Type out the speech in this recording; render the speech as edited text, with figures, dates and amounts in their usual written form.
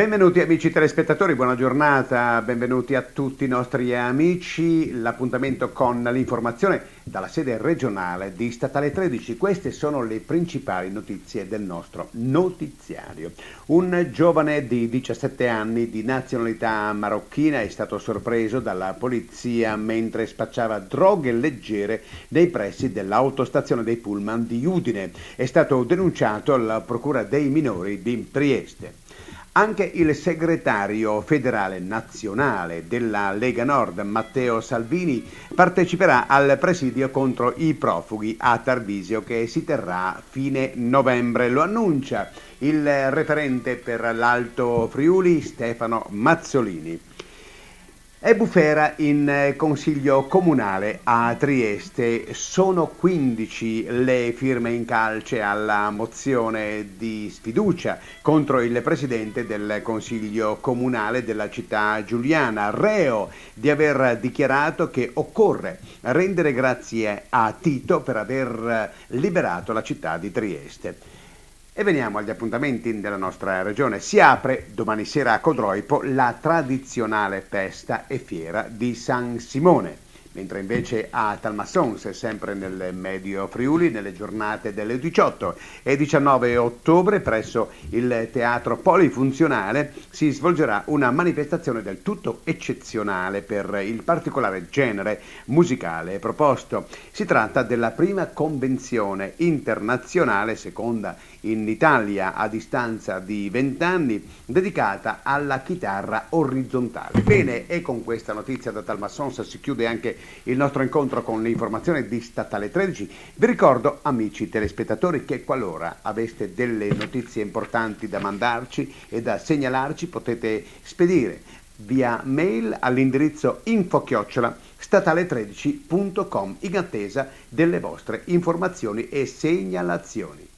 Benvenuti amici telespettatori, buona giornata, benvenuti a tutti i nostri amici. L'appuntamento con l'informazione dalla sede regionale di Statale 13. Queste sono le principali notizie del nostro notiziario. Un giovane di 17 anni di nazionalità marocchina è stato sorpreso dalla polizia mentre spacciava droghe leggere nei pressi dell'autostazione dei Pullman di Udine. È stato denunciato alla Procura dei minori di Trieste. Anche il segretario federale nazionale della Lega Nord, Matteo Salvini, parteciperà al presidio contro i profughi a Tarvisio che si terrà fine novembre. Lo annuncia il referente per l'Alto Friuli, Stefano Mazzolini. È bufera in consiglio comunale a Trieste. Sono 15 le firme in calce alla mozione di sfiducia contro il presidente del consiglio comunale della città giuliana, reo di aver dichiarato che occorre rendere grazie a Tito per aver liberato la città di Trieste. E veniamo agli appuntamenti della nostra regione. Si apre domani sera a Codroipo la tradizionale festa e fiera di San Simone, mentre invece a Talmassons, sempre nel Medio Friuli, nelle giornate del 18 e 19 ottobre presso il Teatro Polifunzionale si svolgerà una manifestazione del tutto eccezionale per il particolare genere musicale proposto. Si tratta della prima convenzione internazionale, seconda in Italia a distanza di 20 anni, dedicata alla chitarra orizzontale. Bene, e con questa notizia da Talmassons si chiude anche il nostro incontro con l'informazione di Statale 13. Vi ricordo, amici telespettatori, che qualora aveste delle notizie importanti da mandarci e da segnalarci, potete spedire via mail all'indirizzo info@statale13.com in attesa delle vostre informazioni e segnalazioni.